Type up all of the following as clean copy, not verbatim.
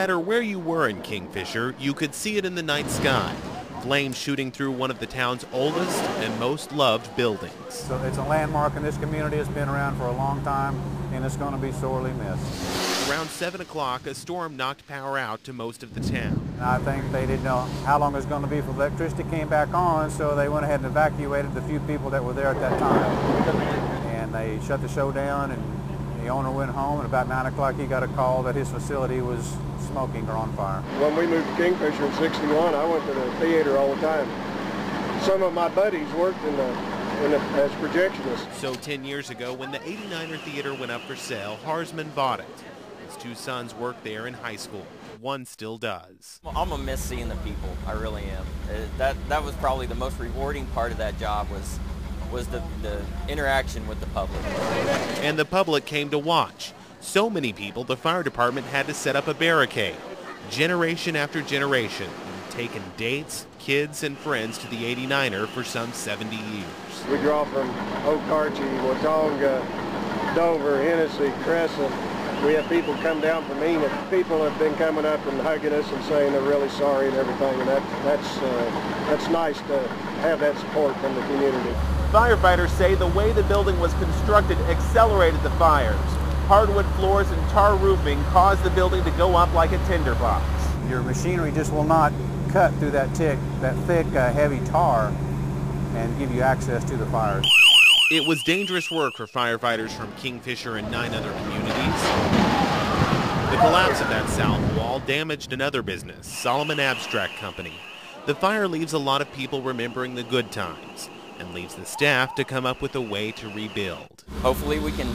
matter where you were in Kingfisher, you could see it in the night sky. Flames shooting through one of the town's oldest and most loved buildings. So it's a landmark in this community. It's been around for a long time, and it's going to be sorely missed. Around 7 o'clock, a storm knocked power out to most of the town. I think they didn't know how long it was going to be before electricity came back on, so they went ahead and evacuated the few people that were there at that time. And they shut the show down, and the owner went home, and about 9 o'clock he got a call that his facility was smoking or on fire. When we moved to Kingfisher in '61, I went to the theater all the time. Some of my buddies worked as projectionists. So 10 years ago, when the 89er Theater went up for sale, Harsman bought it. His two sons worked there in high school. One still does. Well, I'm gonna miss seeing the people. I really am. That was probably the most rewarding part of that job was the interaction with the public. And the public came to watch. So many people, the fire department had to set up a barricade. Generation after generation, taken dates, kids, and friends to the 89er for some 70 years. We draw from Okarche, Watonga, Dover, Hennessy, Crescent. We have people come down from Enid. People have been coming up and hugging us and saying they're really sorry and everything, and that's nice to have that support from the community. Firefighters say the way the building was constructed accelerated the fires. Hardwood floors and tar roofing caused the building to go up like a tinderbox. Your machinery just will not cut through that thick, heavy tar and give you access to the fires. It was dangerous work for firefighters from Kingfisher and 9 other communities. The collapse of that south wall damaged another business, Solomon Abstract Company. The fire leaves a lot of people remembering the good times and leaves the staff to come up with a way to rebuild. Hopefully we can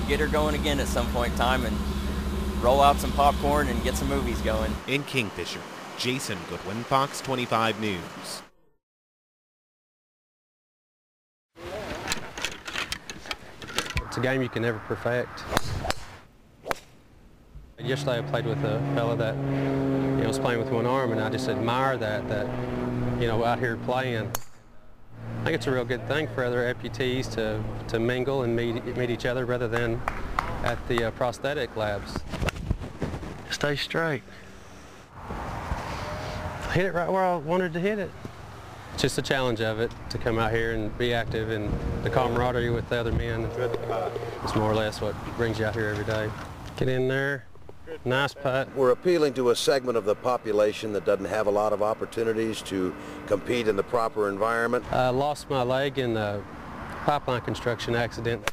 get her going again at some point in time and roll out some popcorn and get some movies going. In Kingfisher, Jason Goodwin, Fox 25 News. It's a game you can never perfect. Yesterday I played with a fella that was playing with one arm, and I just admire that out here playing. I think it's a real good thing for other amputees to mingle and meet each other rather than at the prosthetic labs. Stay straight. Hit it right where I wanted to hit it. It's just the challenge of it, to come out here and be active, and the camaraderie with the other men. It's more or less what brings you out here every day. Get in there. Nice putt. We're appealing to a segment of the population that doesn't have a lot of opportunities to compete in the proper environment. I lost my leg in a pipeline construction accident.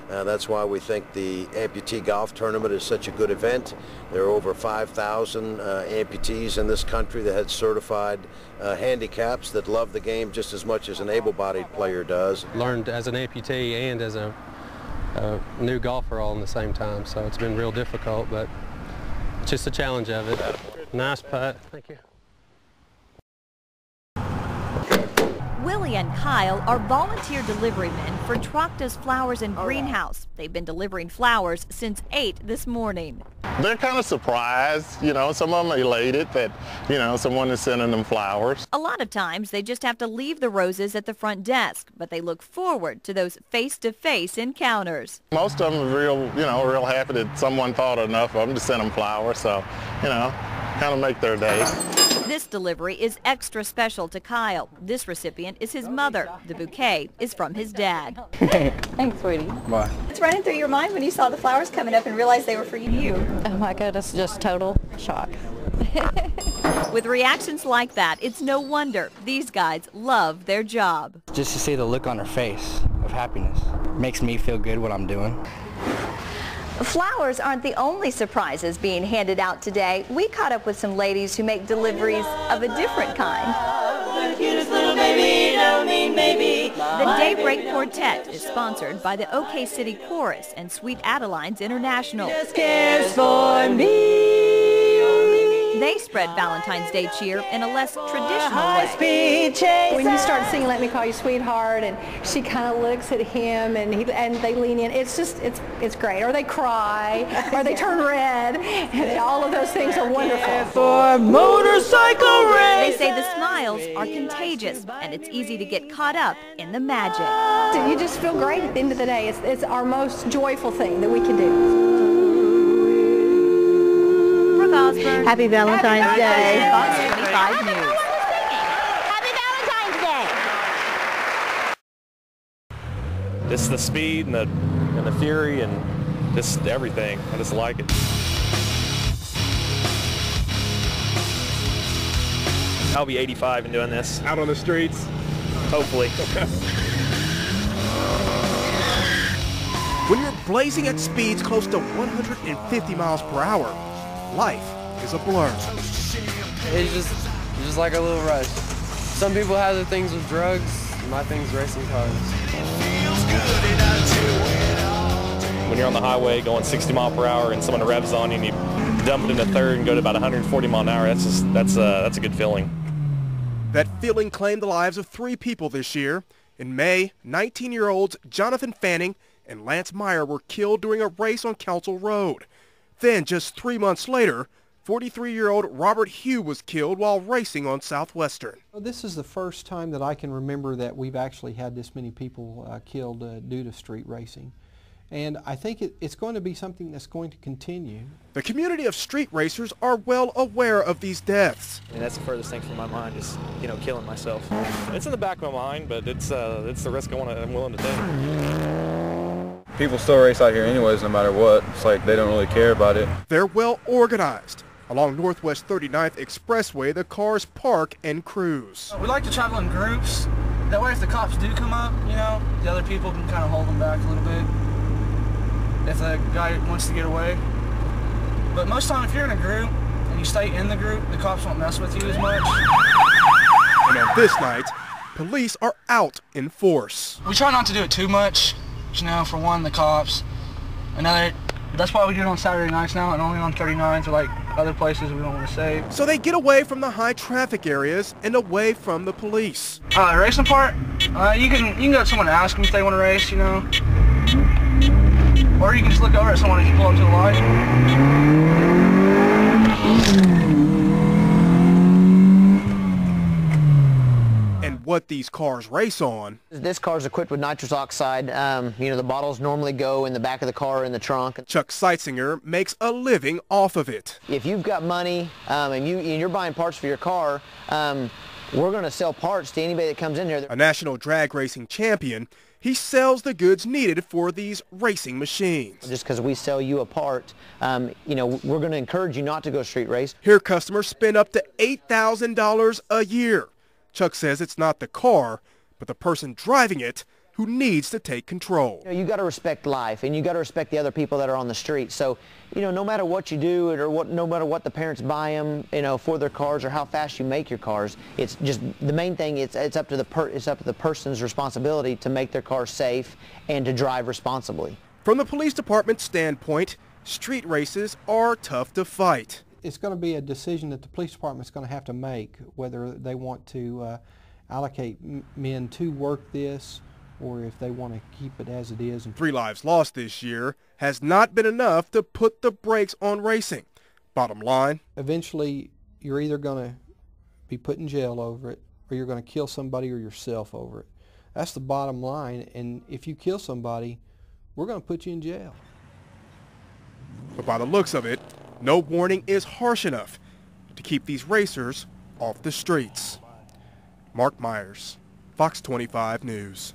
That's why we think the amputee golf tournament is such a good event. There are over 5,000 amputees in this country that had certified handicaps that love the game just as much as an able-bodied player does. Learned as an amputee and as a new golfer all in the same time, so it's been real difficult, but it's just the challenge of it. Nice putt. Thank you. Willie and Kyle are volunteer delivery men for Tracta's Flowers and Greenhouse. They've been delivering flowers since 8 this morning. They're kind of surprised, some of them are elated that, someone is sending them flowers. A lot of times they just have to leave the roses at the front desk, but they look forward to those face-to-face encounters. Most of them are real happy that someone thought enough of them to send them flowers, so, kind of make their day. This delivery is extra special to Kyle. This recipient is his mother. The bouquet is from his dad. Thanks, sweetie. Bye. What's running through your mind when you saw the flowers coming up and realized they were for you? Oh my goodness, just total shock. With reactions like that, it's no wonder these guys love their job. Just to see the look on her face of happiness makes me feel good what I'm doing. Flowers aren't the only surprises being handed out today. We caught up with some ladies who make deliveries of a different kind. The Daybreak Quartet is sponsored by the OK City Chorus and Sweet Adelines International. Just cares for me. They spread Valentine's Day cheer in a less traditional way. When you start singing Let Me Call You Sweetheart, and she kind of looks at him and they lean in, it's great. Or they cry, or they turn red, and all of those things are wonderful. For motorcycle race. They say the smiles are contagious, and it's easy to get caught up in the magic. You just feel great at the end of the day. It's our most joyful thing that we can do. Brooke Osborne, Happy Valentine's Day. Fox 25 News. Happy Valentine's Day. Just the speed and the fury and just everything. I just like it. I'll be 85 and doing this. Out on the streets? Hopefully. When you're blazing at speeds close to 150 miles per hour, life is a blur. It's just like a little rush. Some people have their things with drugs. My thing's racing cars. When you're on the highway going 60 miles per hour and someone revs on you and you dump it into third and go to about 140 miles an hour, that's a good feeling. That feeling claimed the lives of 3 people this year. In May, 19-year-olds Jonathan Fanning and Lance Meyer were killed during a race on Council Road. Then, just 3 months later, 43-year-old Robert Hugh was killed while racing on Southwestern. This is the first time that I can remember that we've actually had this many people killed due to street racing. And I think it's going to be something that's going to continue. The community of street racers are well aware of these deaths. I mean, that's the furthest thing from my mind is, killing myself. It's in the back of my mind, but it's the risk I'm willing to take. People still race out here anyways, no matter what. It's like they don't really care about it. They're well organized. Along Northwest 39th Expressway, the cars park and cruise. We like to travel in groups. That way if the cops do come up, the other people can kind of hold them back a little bit if the guy wants to get away. But most time if you're in a group and you stay in the group, the cops won't mess with you as much. And on this night, police are out in force. We try not to do it too much, for one, the cops. Another, that's why we do it on Saturday nights now and only on 39s or like other places we don't want to say. So they get away from the high traffic areas and away from the police. The racing part, you can go to someone and ask them if they want to race, Or you can just look over at someone as you pull up to the light. And what these cars race on. This car is equipped with nitrous oxide. The bottles normally go in the back of the car or in the trunk. Chuck Seitzinger makes a living off of it. If you've got money and you're buying parts for your car, we're going to sell parts to anybody that comes in here. A national drag racing champion, he sells the goods needed for these racing machines. Just because we sell you a part, we're going to encourage you not to go street race. Here customers spend up to $8,000 a year. Chuck says it's not the car, but the person driving it who needs to take control. You got to respect life, and you got to respect the other people that are on the street. So, no matter what you do, or no matter what the parents buy them, for their cars, or how fast you make your cars, it's just the main thing. It's up to the person's responsibility to make their car safe and to drive responsibly. From the police department's standpoint, street races are tough to fight. It's going to be a decision that the police department's going to have to make, whether they want to allocate men to work this, or if they want to keep it as it is. 3 lives lost this year has not been enough to put the brakes on racing. Bottom line, eventually you're either going to be put in jail over it, or you're going to kill somebody or yourself over it. That's the bottom line, and if you kill somebody, we're going to put you in jail. But by the looks of it, no warning is harsh enough to keep these racers off the streets. Mark Myers, Fox 25 News.